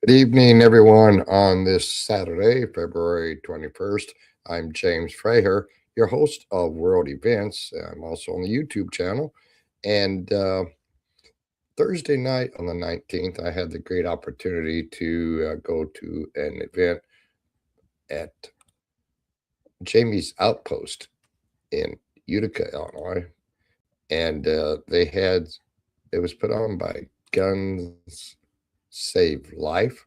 Good evening, everyone, on this Saturday, February 21st. I'm James Fraher, your host of World Events. I'm also on the YouTube channel. And Thursday night on the 19th, I had the great opportunity to go to an event at Jamie's Outpost in Utica, Illinois. And it was put on by Guns Save Life,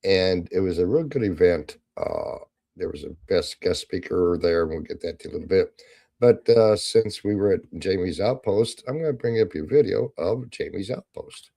and it was a real good event. There was a best guest speaker there, and we'll get that to a little bit. But since we were at Jamie's Outpost, I'm going to bring up a video of Jamie's Outpost.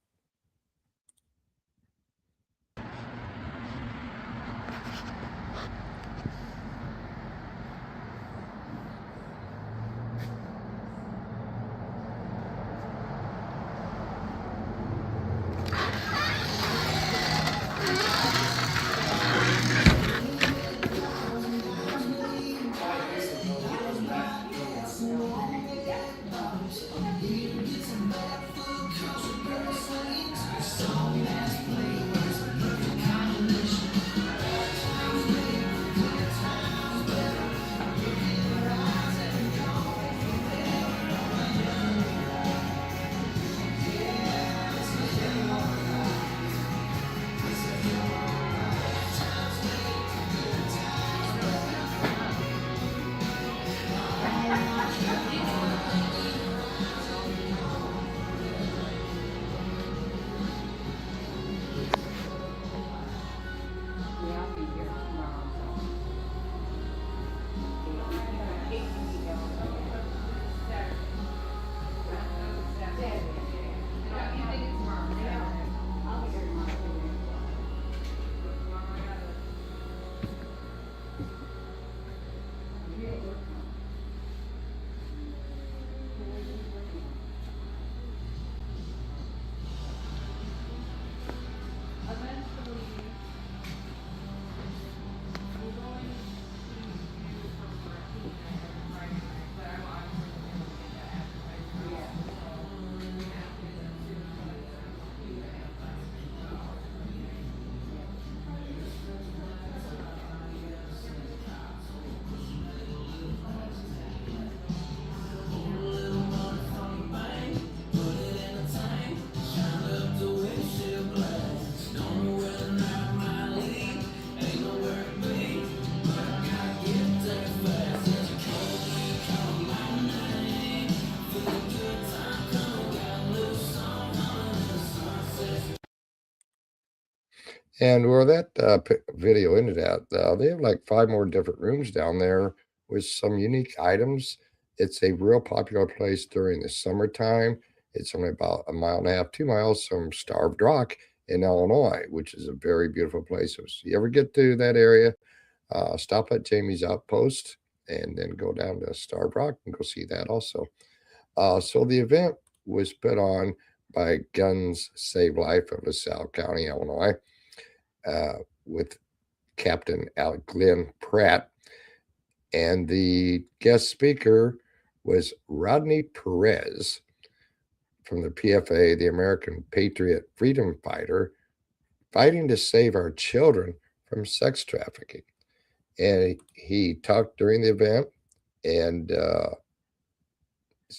And where that video ended at, they have like five more different rooms down there with some unique items. It's a real popular place during the summertime. It's only about a mile and a half, 2 miles from Starved Rock in Illinois, which is a very beautiful place. So if you ever get to that area, stop at Jamie's Outpost and then go down to Starved Rock and go see that also. So the event was put on by Guns Save Life of LaSalle County, Illinois, with Captain Glenn Pratt. And the guest speaker was Rodney Perez from the PFA, the American Patriot freedom fighter, fighting to save our children from sex trafficking. And he talked during the event and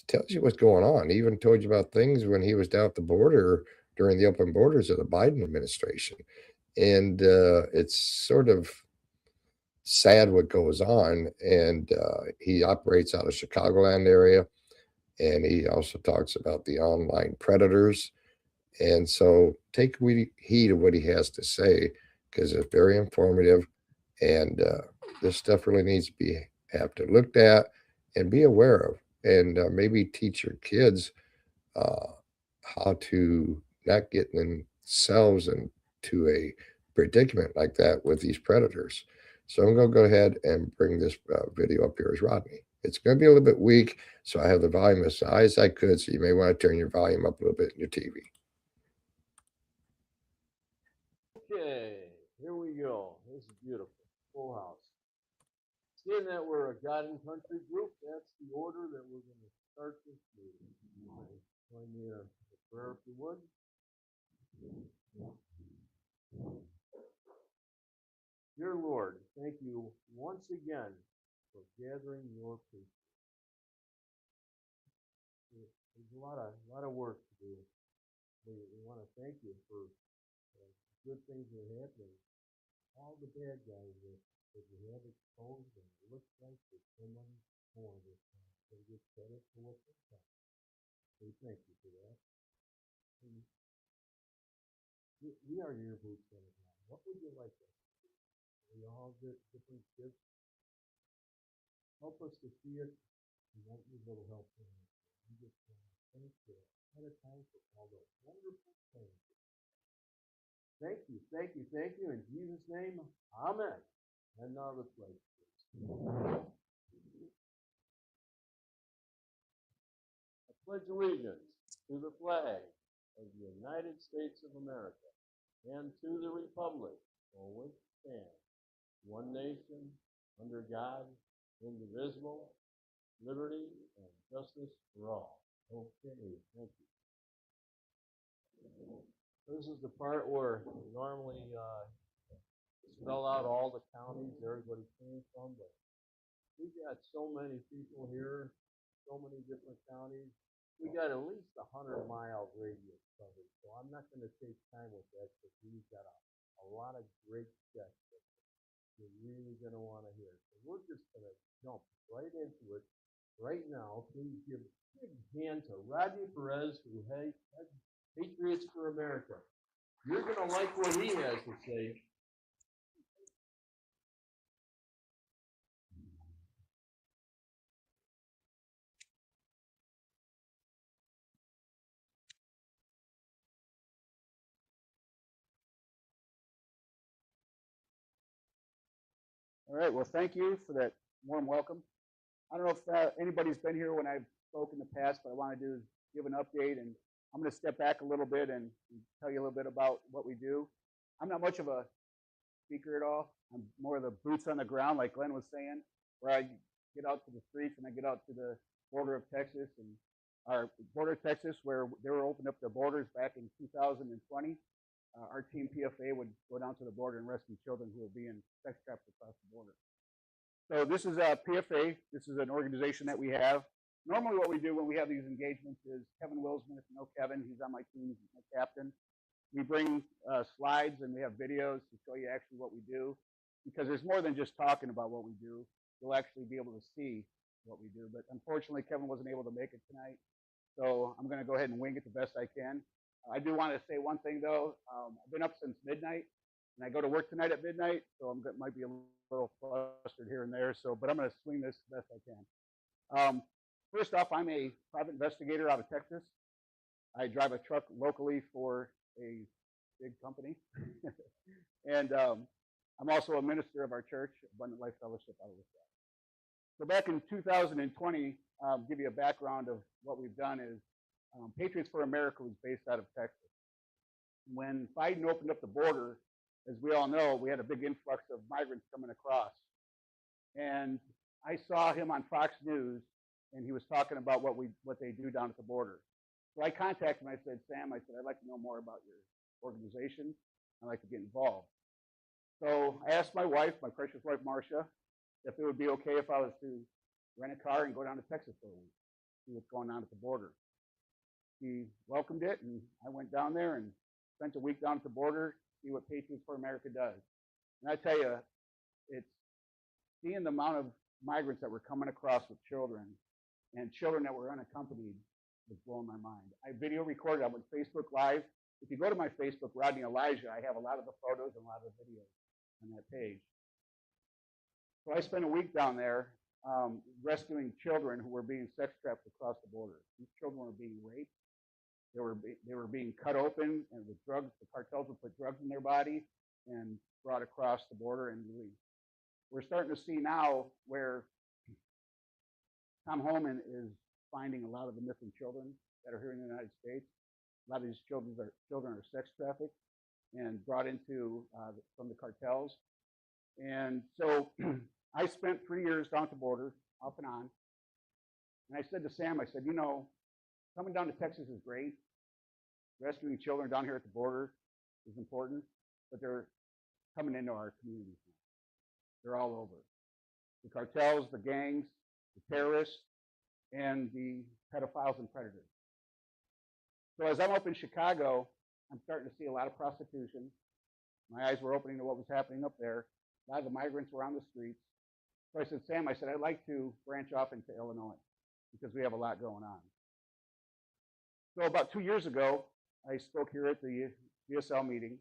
tells you what's going on. He even told you about things when he was down at the border during the open borders of the Biden administration. And it's sort of sad what goes on. And he operates out of Chicagoland area, and he also talks about the online predators. And so take heed of what he has to say because it's very informative, and this stuff really needs to be have to looked at and be aware of, and maybe teach your kids uh, how to not get themselves into a predicament like that with these predators. So I'm going to go ahead and bring this video up here as Rodney. It's going to be a little bit weak, so I have the volume as high as I could, so you may want to turn your volume up a little bit in your TV. Okay, here we go. This is beautiful. Full house. Seeing that we're a God and Country group, that's the order that we're going to start this meeting. Join me in a prayer if you would. Dear Lord, thank you once again for gathering your people. There's a lot of work to do. We want to thank you for good things that are happening. All the bad guys that you have exposed, and it looks like there's someone more this time. They get credit for what they've done. We thank you for that. And we are your boots on the ground. What would you like us to do? We all get different gifts. Help us to see it. We want your little help in it. We just want to thank you ahead of time for all the wonderful things. Thank you, thank you, thank you. In Jesus' name, amen. And now the pledge, please. I pledge allegiance to the flag of the United States of America and to the republic for which it stands, one nation, under God, indivisible, liberty and justice for all. Okay, thank you. This is the part where normally spell out all the counties everybody came from, but we've got so many people here, so many different counties. We got at least 100-mile radius covered, so I'm not going to take time with that because we've got a lot of great guests that you're really going to want to hear. So we're just going to jump right into it right now. Please give a big hand to Rodney Perez, who heads Patriots for America. You're going to like what he has to say. All right, well, thank you for that warm welcome. I don't know if anybody's been here when I've spoken in the past, but I want to do is give an update, and I'm going to step back a little bit and tell you a little bit about what we do. I'm not much of a speaker at all. I'm more of the boots on the ground, like Glenn was saying, where I get out to the streets and I get out to the border of Texas, and our border of Texas, where they were opening up their borders back in 2020. Our team PFA would go down to the border and rescue children who were being sex trafficked across the border. So this is PFA. This is an organization that we have. Normally what we do when we have these engagements is Kevin Wilsman, if you know Kevin, he's on my team, he's my captain. We bring slides and we have videos to show you actually what we do, because there's more than just talking about what we do. You'll actually be able to see what we do. But unfortunately, Kevin wasn't able to make it tonight. So I'm going to go ahead and wing it the best I can. I do want to say one thing, though. I've been up since midnight, and I go to work tonight at midnight, so I might be a little flustered here and there. But I'm going to swing this the best I can. First off, I'm a private investigator out of Texas. I drive a truck locally for a big company. And I'm also a minister of our church, Abundant Life Fellowship out of Utica. So back in 2020, give you a background of what we've done is Patriots for America was based out of Texas. When Biden opened up the border, as we all know, we had a big influx of migrants coming across. And I saw him on Fox News, and he was talking about what they do down at the border. So I contacted him. I said, Sam, I'd like to know more about your organization. I'd like to get involved. So I asked my wife, my precious wife, Marcia, if it would be okay if I was to rent a car and go down to Texas for a week, see what's going on at the border. He welcomed it, and I went down there and spent a week down at the border, see what Patriots for America does. And I tell you, it's seeing the amount of migrants that were coming across with children and children that were unaccompanied was blowing my mind. I video recorded, I went Facebook Live. If you go to my Facebook, Rodney Elijah, I have a lot of the photos and a lot of the videos on that page. So I spent a week down there rescuing children who were being sex trafficked across the border. These children were being raped. They were being cut open, and with drugs, the cartels would put drugs in their body and brought across the border and released. We're starting to see now where Tom Homan is finding a lot of the missing children that are here in the United States. A lot of these children are sex trafficked and brought into from the cartels. And so I spent 3 years down at the border, off and on. And I said to Sam, I said, you know, coming down to Texas is great. Rescuing children down here at the border is important. but they're coming into our communities now. They're all over. The cartels, the gangs, the terrorists, and the pedophiles and predators. So as I'm up in Chicago, I'm starting to see a lot of prostitution. My eyes were opening to what was happening up there. A lot of the migrants were on the streets. So I said, Sam, I said, I'd like to branch off into Illinois because we have a lot going on. So about 2 years ago, I spoke here at the GSL meeting.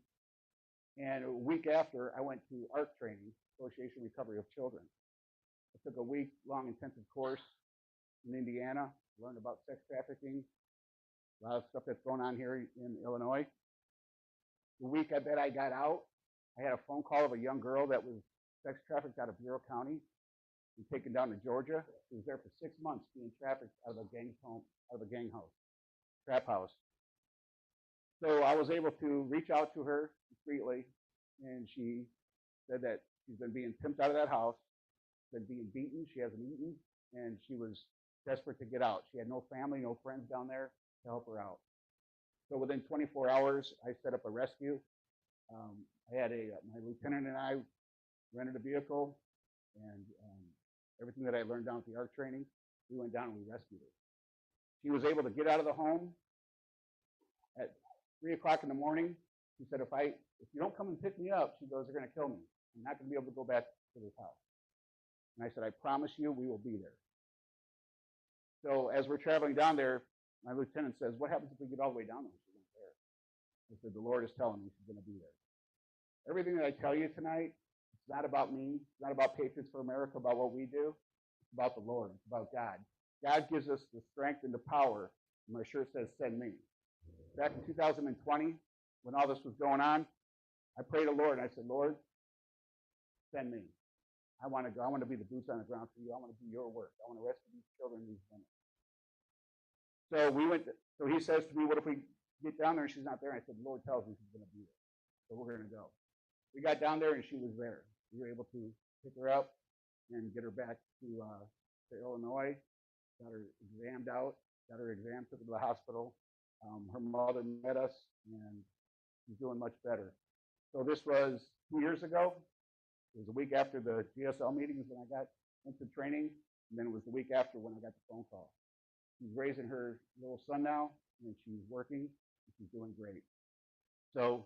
And a week after, I went to ARC training, Association Recovery of Children. I took a week-long intensive course in Indiana, learned about sex trafficking, a lot of stuff that's going on here in Illinois. The week that I got out, I had a phone call of a young girl that was sex trafficked out of Bureau County and taken down to Georgia. She was there for 6 months being trafficked out of a gang home, out of a gang house, trap house. So I was able to reach out to her discreetly, and she said that she's been being pimped out of that house, been being beaten, she hasn't eaten, and she was desperate to get out. She had no family, no friends down there to help her out. So within 24 hours, I set up a rescue. I had my lieutenant and I rented a vehicle, and everything that I learned down at the ARC training, we went down and we rescued her. She was able to get out of the home at 3 o'clock in the morning. She said, if you don't come and pick me up, she goes, they're going to kill me. I'm not going to be able to go back to this house. And I said, I promise you, we will be there. So as we're traveling down there, my lieutenant says, what happens if we get all the way down there? She's not there. I said, the Lord is telling me she's going to be there. Everything that I tell you tonight, it's not about me. It's not about Patriots for America, about what we do. It's about the Lord. It's about God. God gives us the strength and the power. And my shirt says, send me. Back in 2020, when all this was going on, I prayed to the Lord, and I said, Lord, send me. I want to go. I want to be the boots on the ground for you. I want to do your work. I want to rescue these children, these women. So he says to me, what if we get down there and she's not there? And I said, the Lord tells me she's going to be there. So we're going to go. We got down there and she was there. We were able to pick her up and get her back to Illinois, got her examined out, got her exam, took her to the hospital. Her mother met us, and she's doing much better. So this was 2 years ago. It was a week after the GSL meetings when I got into training, and then it was the week after when I got the phone call. She's raising her little son now, and she's working, and she's doing great. So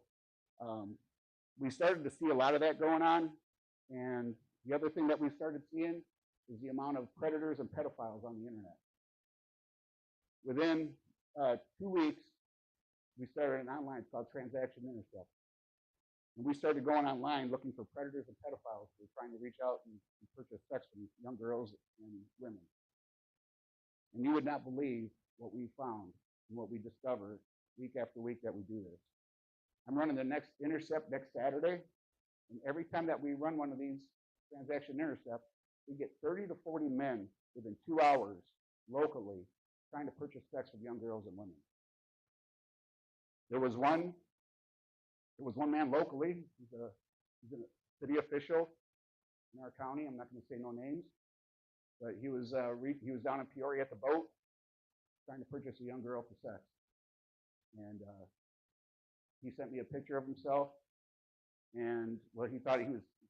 we started to see a lot of that going on, and the other thing that we started seeing is the amount of predators and pedophiles on the internet. Within 2 weeks, we started an online, it's called Transaction Intercept. And we started going online looking for predators and pedophiles who were trying to reach out and purchase sex from young girls and women. And you would not believe what we found and what we discovered week after week that we do this. I'm running the next intercept next Saturday, and every time that we run one of these transaction intercepts, we get 30 to 40 men within 2 hours locally trying to purchase sex from young girls and women. There was one man locally. He's a city official in our county. I'm not going to say no names, but he was down in Peoria at the boat trying to purchase a young girl for sex. And he sent me a picture of himself, and well, he thought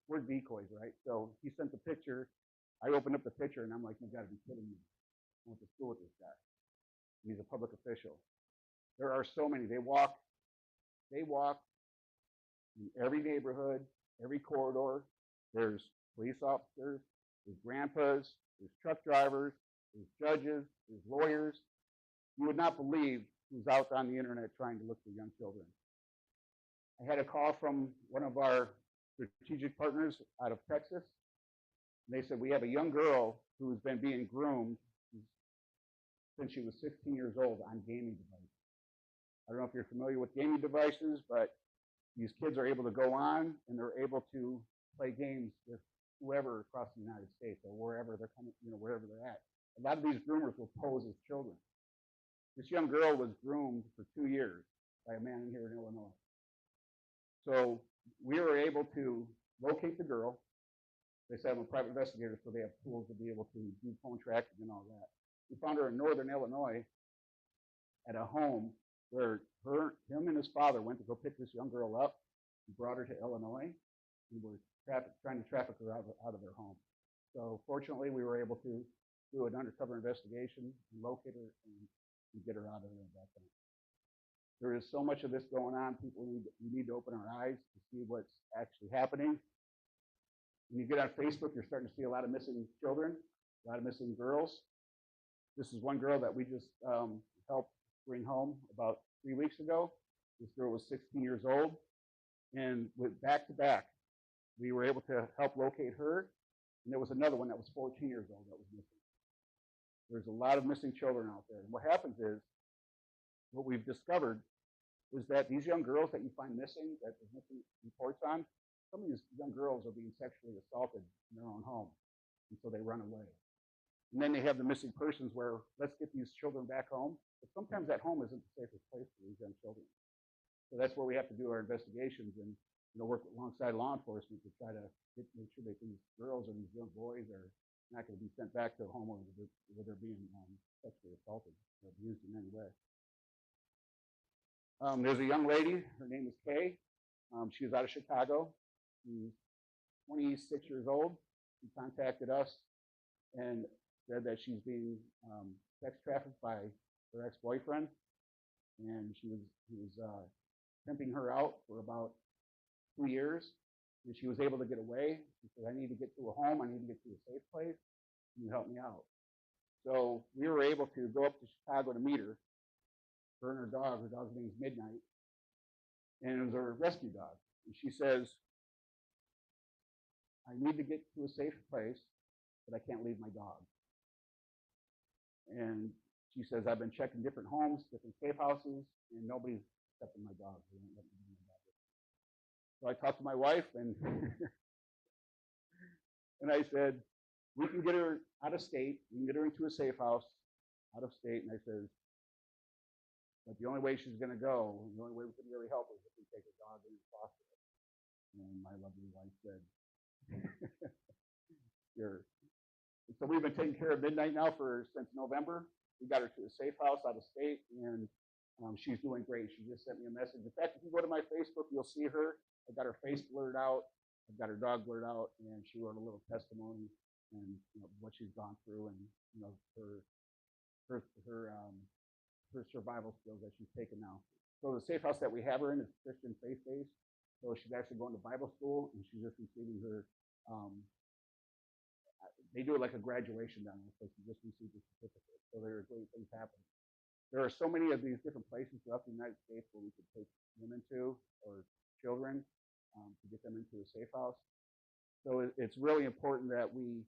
we're decoys, right? So he sent the picture. I opened up the picture, and I'm like, you got to be kidding me. I went to school with this guy. And he's a public official. There are so many. They walk in every neighborhood, every corridor. There's police officers, there's grandpas, there's truck drivers, there's judges, there's lawyers. You would not believe who's out on the internet trying to look for young children. I had a call from one of our strategic partners out of Texas. And they said, we have a young girl who's been being groomed since she was 16 years old on gaming devices. I don't know if you're familiar with gaming devices, but these kids are able to go on and they're able to play games with whoever across the United States or wherever they're coming, wherever they're at. A lot of these groomers will pose as children. This young girl was groomed for 2 years by a man here in Illinois. So we were able to locate the girl. They said I'm a private investigator, so they have tools to be able to do phone tracking and all that. We found her in northern Illinois at a home where him and his father went to go pick this young girl up. We brought her to Illinois. We were trying to traffic her out of their home. So fortunately, we were able to do an undercover investigation and locate her and get her out of there at that time. There is so much of this going on. We need to open our eyes to see what's actually happening. When you get on Facebook, you're starting to see a lot of missing children, a lot of missing girls. This is one girl that we just helped bring home about 3 weeks ago. This girl was 16 years old, and with back to back, we were able to help locate her. And there was another one that was 14 years old that was missing. There's a lot of missing children out there. And what happens is, what we've discovered is that these young girls that you find missing, that there's missing reports on, some of these young girls are being sexually assaulted in their own home. And so they run away. And then they have the missing persons where, let's get these children back home. But sometimes that home isn't the safest place for these young children. So that's where we have to do our investigations and work alongside law enforcement to try to make sure that these girls or these young boys are not going to be sent back to a home where they're being sexually assaulted or abused in any way. There's a young lady. Her name is Kay. She was out of Chicago. She's 26 years old. She contacted us and said that she's being sex trafficked by her ex-boyfriend, and he was pimping her out for about 2 years, and she was able to get away. She said, "I need to get to a home. I need to get to a safe place. Can you help me out?" So we were able to go up to Chicago to meet her. Her and her dog. Her dog's name is Midnight, and it was a rescue dog. And she says, "I need to get to a safe place, but I can't leave my dog." And she says, "I've been checking different homes, different safe houses, and nobody's accepting my dog. They won't let me bring my dog." So I talked to my wife, and and I said, "We can get her out of state. We can get her into a safe house out of state." And I said, "But the only way she's going to go, the only way we can really help her is if we take her dog and foster it." And my lovely wife said, "Sure." So we've been taking care of Midnight now since November. We got her to a safe house out of state, and she's doing great. She just sent me a message. In fact, if you go to my Facebook, you'll see her. I got her face blurred out. I've got her dog blurred out, and she wrote a little testimony and what she's gone through, and her survival skills that she's taken now. So the safe house that we have her in is Christian faith-based. So she's actually going to Bible school, and she's just receiving her. They do it like a graduation down there, so she just received a certificate. So there are great things happening. There are so many of these different places throughout the United States where we could take women to, or children, to get them into a safe house. So it's really important that we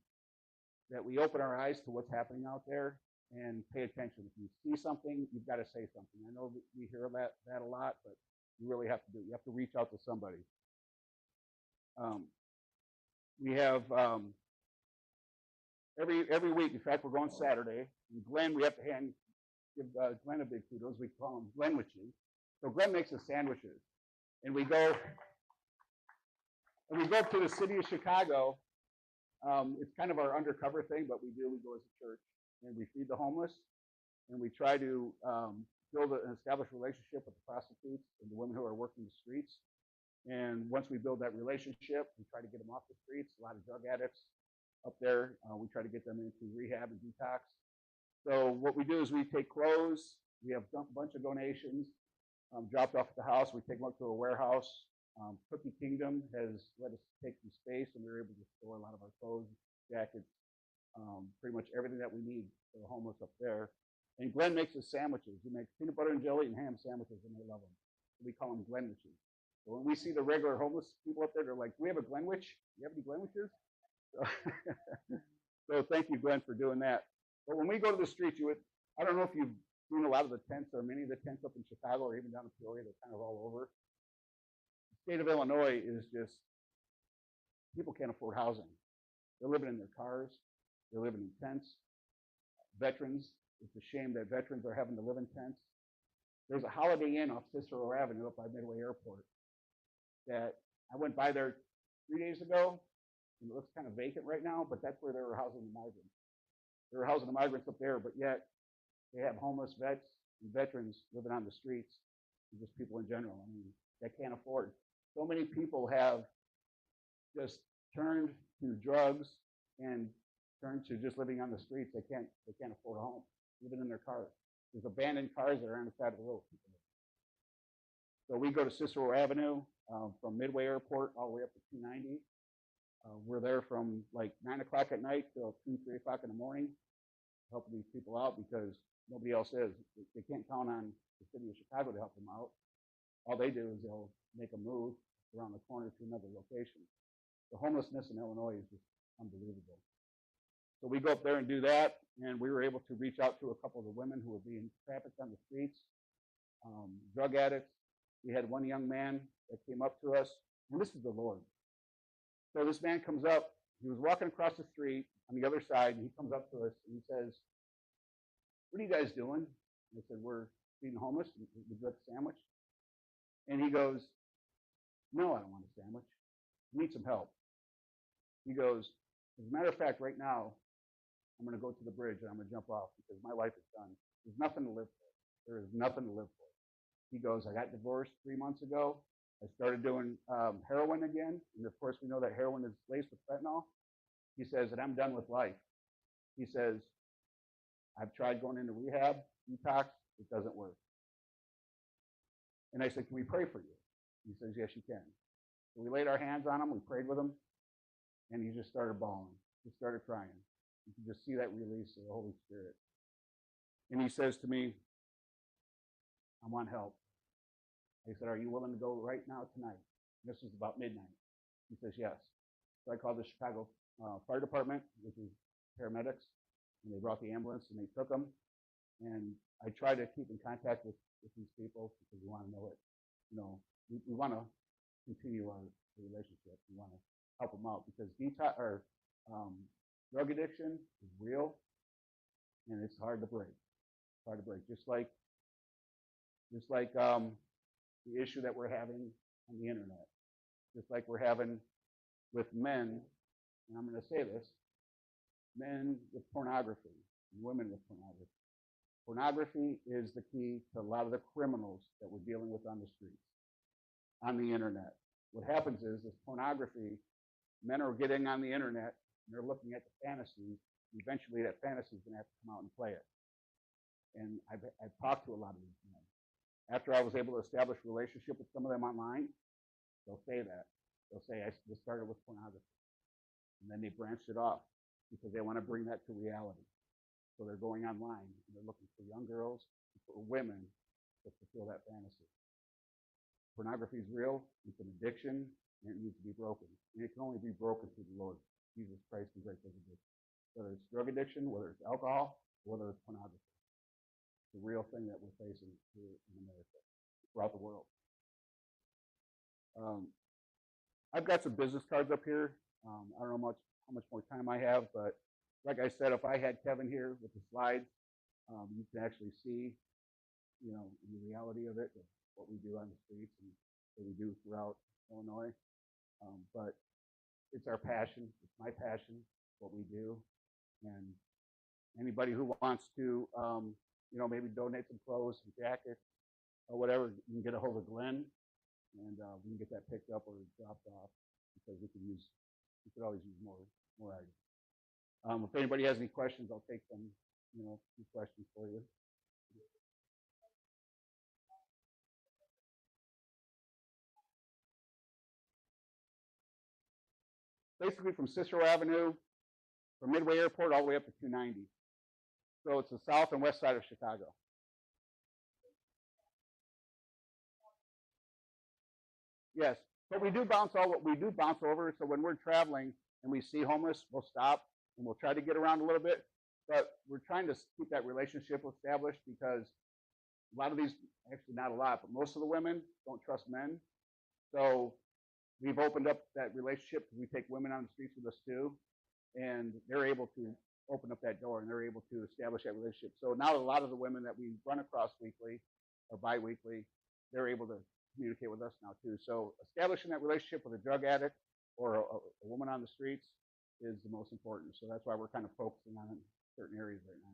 open our eyes to what's happening out there and pay attention. If you see something, you've got to say something. I know we hear that a lot, but you really have to do it. You have to reach out to somebody. We have every week. In fact, we're going Saturday. And Glenn, we have to give Glenn a big kudos. We call him Glenwiches. So Glenn makes us sandwiches, and we go up to the city of Chicago. It's kind of our undercover thing, but we go as a church, and we feed the homeless, and we try to build and establish a relationship with the prostitutes and the women who are working the streets. And once we build that relationship, we try to get them off the streets. A lot of drug addicts up there. We try to get them into rehab and detox. So what we do is we take clothes. We have a bunch of donations dropped off at the house. We take them up to a warehouse. Cookie Kingdom has let us take some space, and we're able to store a lot of our clothes, jackets, pretty much everything that we need for the homeless up there. And Glenn makes us sandwiches. He makes peanut butter and jelly and ham sandwiches, and they love them. So we call them Glenwiches. So when we see the regular homeless people up there, they're like, "Do we have a Glenwich? Do you have any Glenwiches?" So thank you, Glenn, for doing that. But when we go to the streets, I don't know if you've seen a lot of the tents or many of the tents up in Chicago or even down in Peoria. They're kind of all over. The state of Illinois is just, people can't afford housing. They're living in their cars. They're living in tents. Veterans, it's a shame that veterans are having to live in tents. There's a Holiday Inn off Cicero Avenue up by Midway Airport that I went by there 3 days ago. And it looks kind of vacant right now, but that's where they were housing the migrants. They were housing the migrants up there, but yet they have homeless vets and veterans living on the streets, and just people in general. I mean, they can't afford so many people have just turned to drugs and turned to just living on the streets. They can't afford a home, living in their cars. There's abandoned cars that are on the side of the road. So we go to Cicero Avenue from Midway Airport all the way up to 290. We're there from like 9 o'clock at night till 2, 3 o'clock in the morning, helping these people out because nobody else is. They can't count on the city of Chicago to help them out. All they do is they'll make a move around the corner to another location. The homelessness in Illinois is just unbelievable. So we go up there and do that, and we were able to reach out to a couple of the women who were being trafficked on the streets, drug addicts. We had one young man that came up to us, and this is the Lord. So this man comes up. He was walking across the street on the other side, and he comes up to us, and he says, "What are you guys doing?" And I said, "We're feeding homeless. Would you like a sandwich?" And he goes, "No, I don't want a sandwich. I need some help." He goes, "As a matter of fact, right now, I'm going to go to the bridge and I'm going to jump off because my life is done. There's nothing to live for. There is nothing to live for." He goes, "I got divorced 3 months ago. I started doing heroin again. And of course, we know that heroin is laced with fentanyl." He says, "And I'm done with life." He says, "I've tried going into rehab, detox. It doesn't work." And I said, "Can we pray for you?" He says, "Yes, you can." So we laid our hands on him. We prayed with him. And he just started bawling. He started crying. You can just see that release of the Holy Spirit. And he says to me, "I want help." I said, "Are you willing to go right now tonight?" And this was about midnight. He says, "Yes." So I called the Chicago Fire Department, which is paramedics, and they brought the ambulance and they took him. And I try to keep in contact with these people because we want to know it. You know, we want to continue our relationship. We want to help them out because drug addiction is real and it's hard to break. It's hard to break. Just like the issue that we're having on the internet, just like we're having with men, and I'm going to say this, men with pornography and women with pornography. Pornography is the key to a lot of the criminals that we're dealing with on the streets, on the internet. What happens is this pornography, men are getting on the internet and they're looking at the fantasies. Eventually that fantasy is going to have to come out and play it. And I've talked to a lot of these men. After I was able to establish a relationship with some of them online, they'll say that. They'll say, "This started with pornography." And then they branched it off because they want to bring that to reality. So they're going online and they're looking for young girls, for women to fulfill that fantasy. Pornography is real. It's an addiction and it needs to be broken. And it can only be broken through the Lord Jesus Christ and break those addictions. Whether it's drug addiction, whether it's alcohol, whether it's pornography. It's a real thing that we're facing here in America, throughout the world. I've got some business cards up here. I don't know how much more time I have, but like I said, if I had Kevin here with the slides, you can actually see, you know, the reality of it, what we do on the streets and what we do throughout Illinois. But it's our passion. It's my passion, what we do. And anybody who wants to, you know, maybe donate some clothes, some jackets, or whatever, you can get a hold of Glenn, and we can get that picked up or dropped off because we could always use more items. If anybody has any questions, I'll take them, you know, a few questions for you. Basically from Cicero Avenue, from Midway Airport all the way up to 290. So it's the south and west side of Chicago. Yes, but we do bounce over. So when we're traveling and we see homeless, we'll stop and we'll try to get around a little bit. But we're trying to keep that relationship established because a lot of these, actually not a lot, but most of the women don't trust men. So we've opened up that relationship because we take women on the streets with us too, and they're able to open up that door and they're able to establish that relationship. So now a lot of the women that we run across weekly or bi-weekly, they're able to communicate with us now too. So establishing that relationship with a drug addict or a woman on the streets is the most important. So that's why we're kind of focusing on certain areas right now.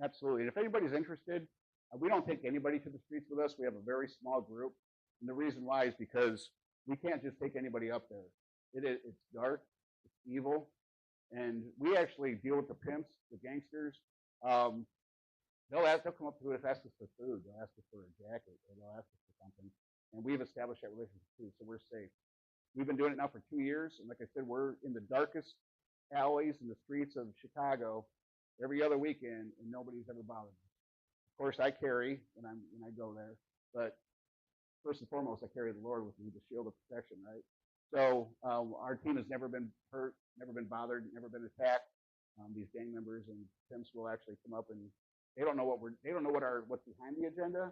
Absolutely. And if anybody's interested, we don't take anybody to the streets with us. We have a very small group. And the reason why is because we can't just take anybody up there. It's dark, it's evil, and we actually deal with the pimps, the gangsters. Um, they'll come up to us, ask us for food, they'll ask us for a jacket, or they'll ask us for something, and we've established that relationship too, so we're safe. We've been doing it now for 2 years, and like I said, we're in the darkest alleys in the streets of Chicago every other weekend, and nobody's ever bothered me. Of course, I carry when I go there, but first and foremost, I carry the Lord with me, the shield of protection, right? So our team has never been hurt, never been bothered, never been attacked. These gang members and pimps will actually come up, and they don't know what's behind the agenda,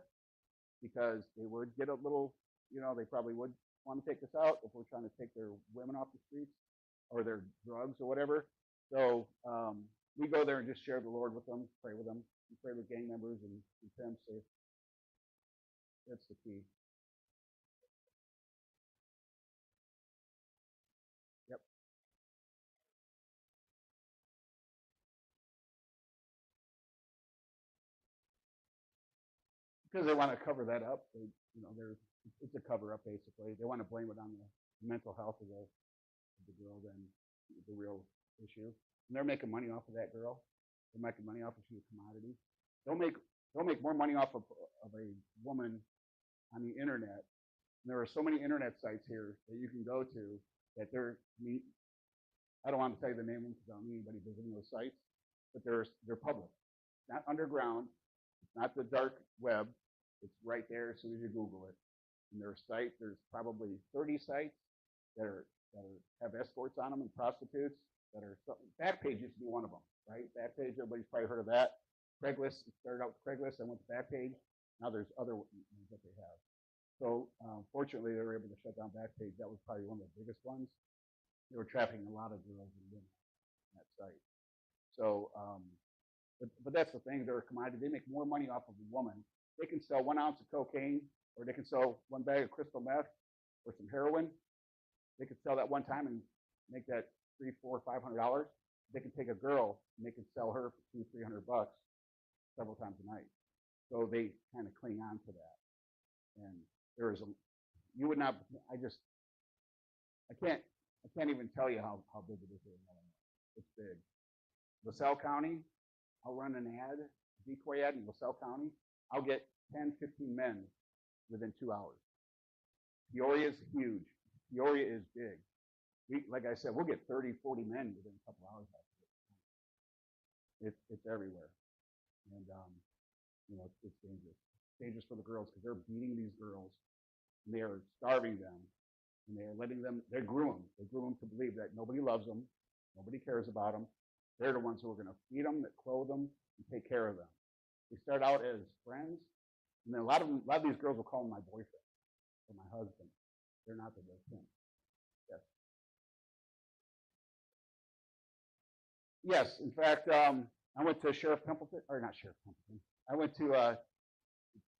because they would get a little, they probably would want to take us out if we're trying to take their women off the streets or their drugs or whatever. So we go there and just share the Lord with them, pray with them, we pray with gang members and pimps. So that's the key. Yep. Because they want to cover that up. It's a cover up basically. They want to blame it on the mental health of the girl than the real issue. And they're making money off of that girl. They're making money off of she's a commodity. They'll make more money off of a woman on the internet. And there are so many internet sites here that you can go to that I don't want to tell you the name of them because I don't need anybody visiting those sites, but they're public. It's not underground. It's not the dark web. It's right there as soon as you Google it. And there's probably 30 sites that have escorts on them and prostitutes that are. Backpage used to be one of them, right? Backpage, everybody's probably heard of that. Craigslist, it started out with Craigslist, I went to Backpage. Now there's other ones that they have. So fortunately, they were able to shut down Backpage. That was probably one of the biggest ones. They were trafficking a lot of girls and women on that site. So, but that's the thing. They're a commodity. They make more money off of a woman. They can sell 1 ounce of cocaine, or they can sell 1 bag of crystal meth, or some heroin. They could sell that one time and make that $300, $400, $500. They can take a girl and they can sell her for $200, $300 several times a night. So they kind of cling on to that. And there is you would not. I can't even tell you how big it is here in Illinois. It's big. LaSalle County, I'll run an ad, decoy ad in LaSalle County. I'll get 10, 15 men within 2 hours. Peoria is huge. Peoria is big. Like I said, we'll get 30, 40 men within a couple hours. It's everywhere. And, it's dangerous. It's dangerous for the girls because they're beating these girls and they are starving them and they groom them. They groom them to believe that nobody loves them, nobody cares about them. They're the ones who are going to feed them, that clothe them, and take care of them. They start out as friends, and then a lot of these girls will call them my boyfriend or my husband. They're not the boyfriend. Yes. Yes. In fact, I went to Sheriff Templeton, or not Sheriff Templeton. I went to,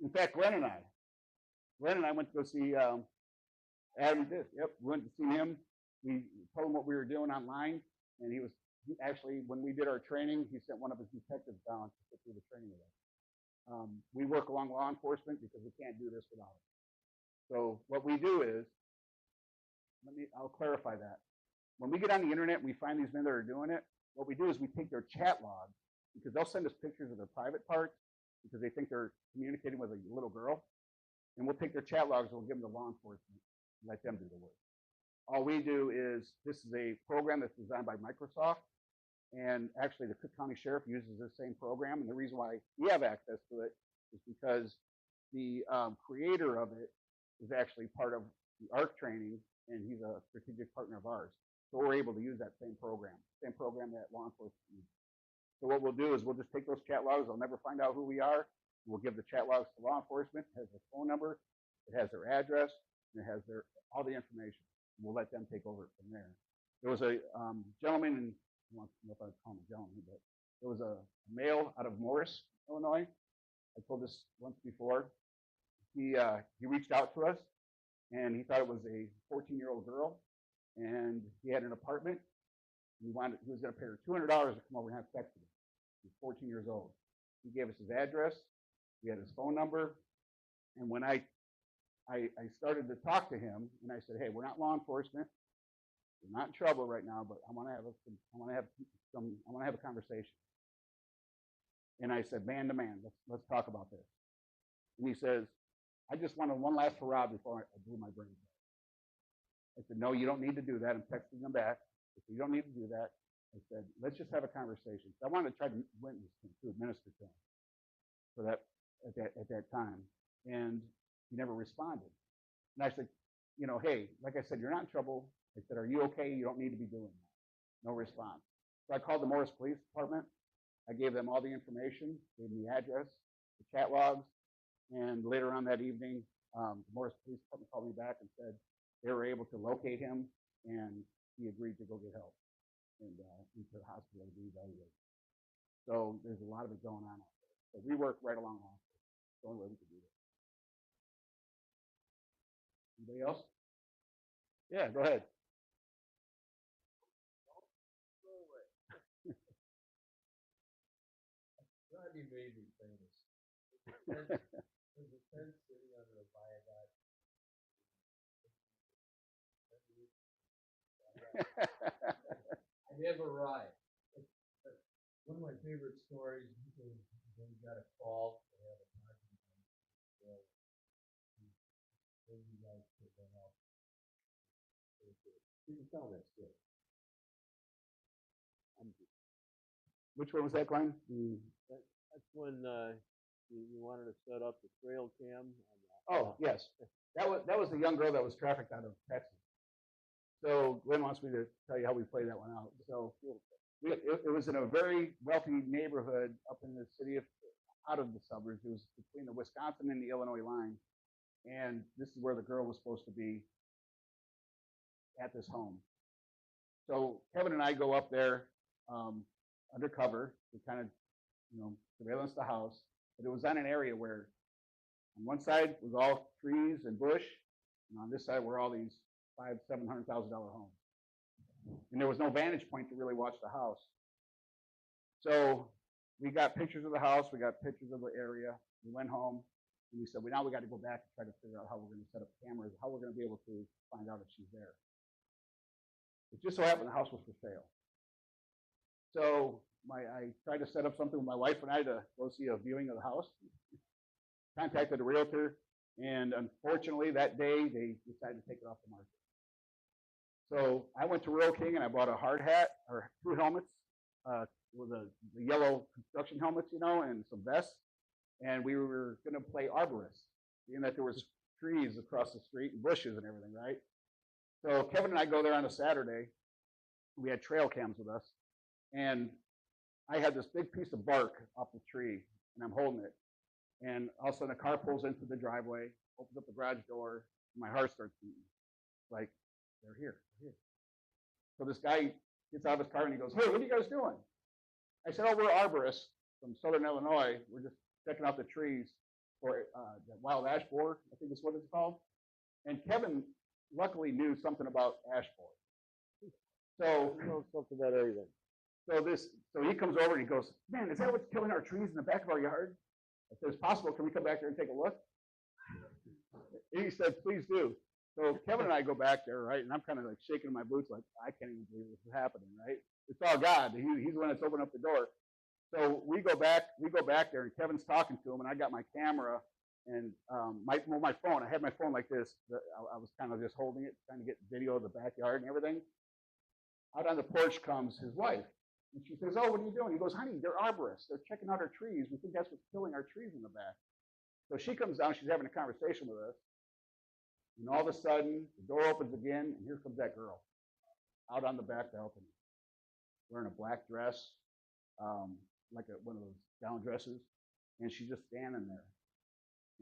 in fact, Glenn and I went to go see Adam Dick. Yep, we went to see him. We told him what we were doing online, and he actually, when we did our training, he sent one of his detectives down to sit through the training with us. We work along law enforcement because we can't do this without it. So what we do is, I'll clarify that. When we get on the internet and we find these men that are doing it, what we do is we take their chat logs, because they'll send us pictures of their private parts because they think they're communicating with a little girl. And we'll take their chat logs and we'll give them to law enforcement and let them do the work. All we do is, this is a program that's designed by Microsoft. And actually, the Cook County Sheriff uses this same program. And the reason why we have access to it is because the creator of it is actually part of the ARC training, and he's a strategic partner of ours. So we're able to use that same program that law enforcement uses. So what we'll do is we'll just take those chat logs. They'll never find out who we are. We'll give the chat logs to law enforcement. It has their phone number, it has their address, and it has all the information. We'll let them take over it from there. There was a gentleman, and I don't know if I would call him a gentleman, but there was a male out of Morris, Illinois. I told this once before. He reached out to us, and he thought it was a 14-year-old girl, and he had an apartment. He was going to pay her $200 to come over and have sex with him. He's 14 years old. He gave us his address. We had his phone number. And when I started to talk to him, and I said, "Hey, we're not law enforcement. We're not in trouble right now, but I want to have a conversation." And I said, "Man to man, let's talk about this." And he says, "I just wanted one last hurrah before I blew my brains out." I said, "No, you don't need to do that." I'm texting him back. I said, "You don't need to do that." I said, "Let's just have a conversation." So I wanted to try to witness him, to administer to him for that at that time. And he never responded. And I said, "Hey, like I said, you're not in trouble." I said, "Are you okay? You don't need to be doing that." No response. So I called the Morris Police Department. I gave them all the information, gave them the address, the chat logs, and later on that evening, the Morris Police Department called me back and said they were able to locate him, and he agreed to go get help and into the hospital to be evaluated. So there's a lot of it going on out there. So we work right along with it. It's the only way we can do that. Anybody else? Yeah, go ahead. Rodney made me famous. There's a tent sitting under a viaduct. I never arrived. One of my favorite stories is when we got a call to have a party. Then you guys could help. You can tell that story. Which one was that, Glenn? That's when you wanted to set up the trail cam. Oh, yes. That was the young girl that was trafficked out of Texas. So Glenn wants me to tell you how we played that one out. So it was in a very wealthy neighborhood up in the city out of the suburbs. It was between the Wisconsin and the Illinois line. And this is where the girl was supposed to be at this home. So Kevin and I go up there undercover to kind of, surveillance the house. But it was on an area where on one side was all trees and bush, and on this side were all these $500,000-$700,000 homes. And there was no vantage point to really watch the house. So we got pictures of the house, we got pictures of the area. We went home and we said, now we got to go back and try to figure out how we're going to set up cameras, how we're going to be able to find out if she's there. It just so happened the house was for sale. So I tried to set up something with my wife and I to go see a viewing of the house. Contacted a realtor, and unfortunately that day they decided to take it off the market. So I went to Rural King and I bought a hard hat or 2 helmets with the yellow construction helmets, and some vests. And we were going to play arborist, being that there was trees across the street and bushes and everything, right? So Kevin and I go there on a Saturday. We had trail cams with us, and I had this big piece of bark off the tree, and I'm holding it. And all of a sudden, a car pulls into the driveway, opens up the garage door, and my heart starts beating. Like, they're here, they're here. So this guy gets out of his car and he goes, "Hey, what are you guys doing?" I said, "Oh, we're arborists from Southern Illinois. We're just checking out the trees for the wild ash borer, I think is what it's called." And Kevin luckily knew something about ash borer. So he knows something about everything. So he comes over and he goes, "Man, is that what's killing our trees in the back of our yard?" I said, "It's possible. Can we come back there and take a look?" He said, "Please do." So Kevin and I go back there, right? And I'm kind of like shaking in my boots, like, I can't even believe this is happening, right? It's all God. He's the one that's opened up the door. So we go back there, and Kevin's talking to him, and I got my camera and my phone. I had my phone like this. I was kind of just holding it, trying to get video of the backyard and everything. Out on the porch comes his wife. And she says, "Oh, what are you doing?" He goes, "Honey, they're arborists. They're checking out our trees. We think that's what's killing our trees in the back." So she comes down. She's having a conversation with us. And all of a sudden, the door opens again, and here comes that girl out on the back balcony, wearing a black dress, like one of those gown dresses. And she's just standing there.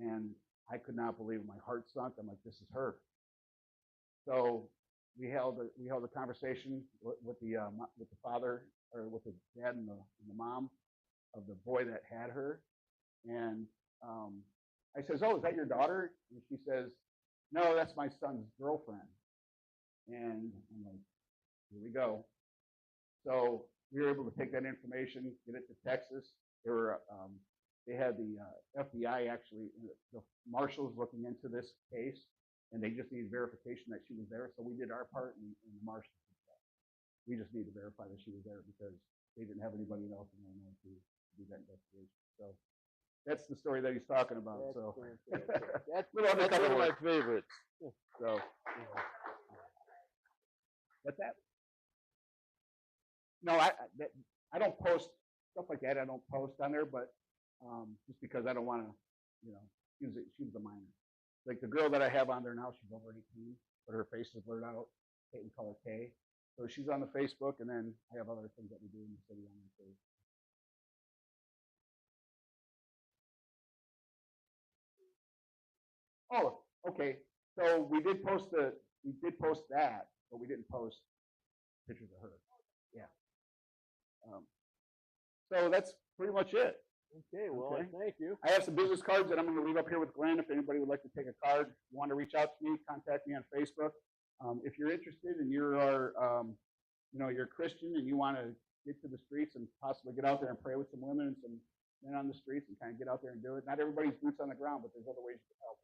And I could not believe it. My heart sunk. I'm like, this is her. So we held a conversation with the father, or with the dad and the mom of the boy that had her. And I says, "Oh, is that your daughter?" And she says, "No, that's my son's girlfriend." And I'm like, here we go. So we were able to take that information, get it to Texas. They were they had the FBI actually, the marshals looking into this case, and they just needed verification that she was there. So we did our part, and the marshals did that. We just need to verify that she was there because they didn't have anybody else in Illinois to do that investigation. So that's the story that he's talking about. That's Little one undercover of my work. favorites. So, but that, no, I don't post stuff like that. I don't post on there, but just because I don't want to, you know, she was a minor. Like the girl that I have on there now, she's over 18, but her face is blurred out. Peyton color K. So she's on the Facebook, and then I have other things that we do in the city on the page. Oh, okay. So we did post that, but we didn't post pictures of her. Yeah. So that's pretty much it. Okay, well, Okay. thank you. I have some business cards that I'm going to leave up here with Glenn. If anybody would like to take a card, want to reach out to me, contact me on Facebook. If you're interested and you're you're a Christian and you want to get to the streets and possibly get out there and pray with some women and some men on the streets and kind of get out there and do it. Not everybody's boots on the ground, but there's other ways you can help.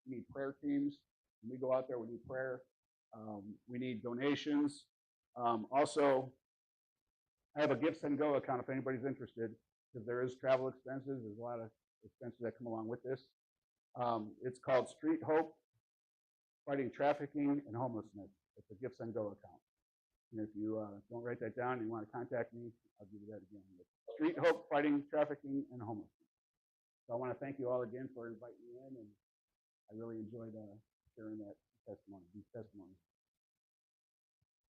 We need prayer teams. When we go out there, we need prayer. We need donations. Also, I have a Gifts and Go account if anybody's interested, because there is travel expenses. There's a lot of expenses that come along with this. It's called Street Hope, Fighting Trafficking and Homelessness. It's a Gifts and Go account. And if you don't write that down and you want to contact me, I'll give you that again. But Street Hope, Fighting Trafficking and Homelessness. So I want to thank you all again for inviting me in, and I really enjoyed sharing these testimonies.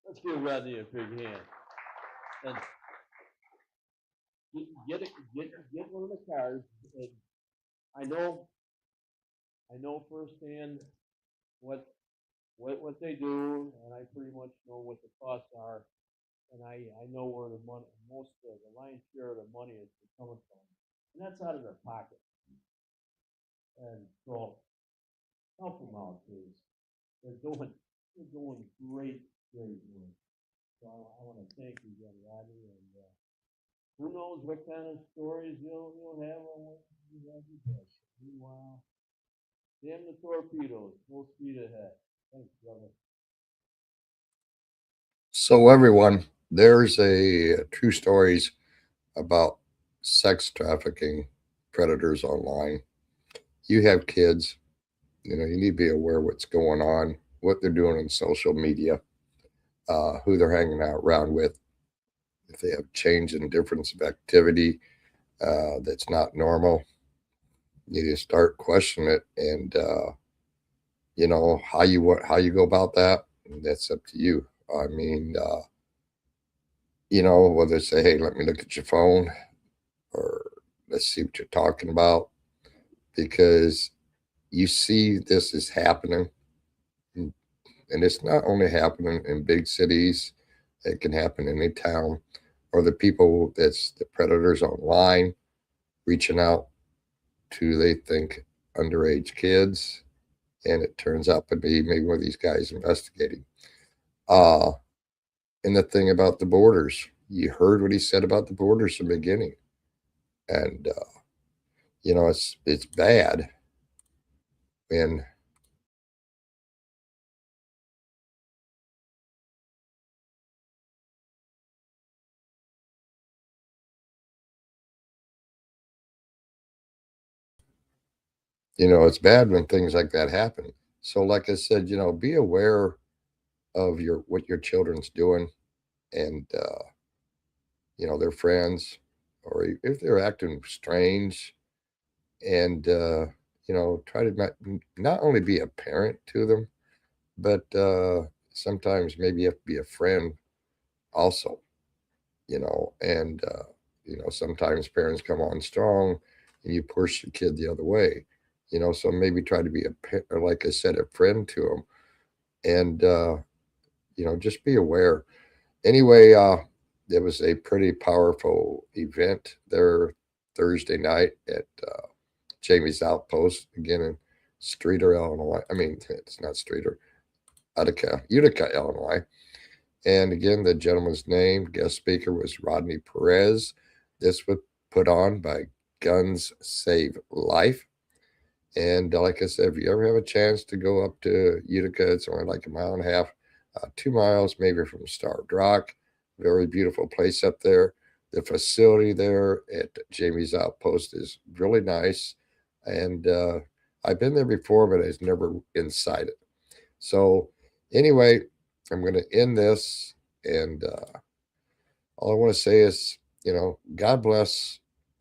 Let's give Rodney a big hand. And get one of the cards. And I know firsthand what they do, and I pretty much know what the costs are, and I know where the money, most of the lion's share of the money is coming from, and that's out of their pocket. And so help them out, please. They're doing great work. So I want to thank you again, Rodney, and who knows what kind of stories you'll have on what you have to do. Meanwhile, damn the torpedoes, full speed ahead. Thanks, brother. So everyone, there's a true stories about sex trafficking predators online. You have kids, you need to be aware what's going on, what they're doing on social media, who they're hanging out around with. If they have change in difference of activity that's not normal, you need to start questioning it, and how you go about that. That's up to you. I mean, whether it's say, hey, let me look at your phone, or let's see what you're talking about, because you see this is happening, and it's not only happening in big cities; it can happen in any town, or the people that's the predators online reaching out to, they think, underage kids, and it turns out to be maybe one of these guys investigating. Uh, and the thing about the borders, you heard what he said about the borders from the beginning, and it's bad when it's bad when things like that happen. So, like I said, be aware of what your children's doing, and their friends, or if they're acting strange, and try to not only be a parent to them, but sometimes maybe you have to be a friend also, and sometimes parents come on strong and you push the kid the other way, so maybe try to be or like I said, a friend to them, and just be aware. Anyway, it was a pretty powerful event there Thursday night at Jamie's Outpost, again in Streeter, Illinois. I mean, it's not Streeter, Utica, Illinois. And again, the gentleman's name, guest speaker, was Rodney Perez. This was put on by guns save life. And like I said, if you ever have a chance to go up to Utica, it's only like a mile and a half, 2 miles maybe from Starved Rock. Very beautiful place up there. The facility there at Jamie's Outpost is really nice. And I've been there before, but I was never inside it. So, anyway, I'm going to end this. And all I want to say is, God bless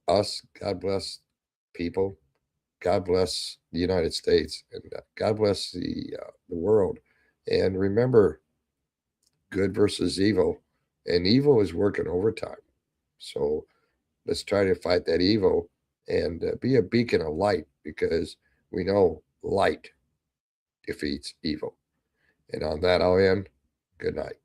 us. God bless people. God bless the United States, and God bless the world. And remember, good versus evil, and evil is working overtime. So let's try to fight that evil and be a beacon of light, because we know light defeats evil. And on that, I'll end. Good night.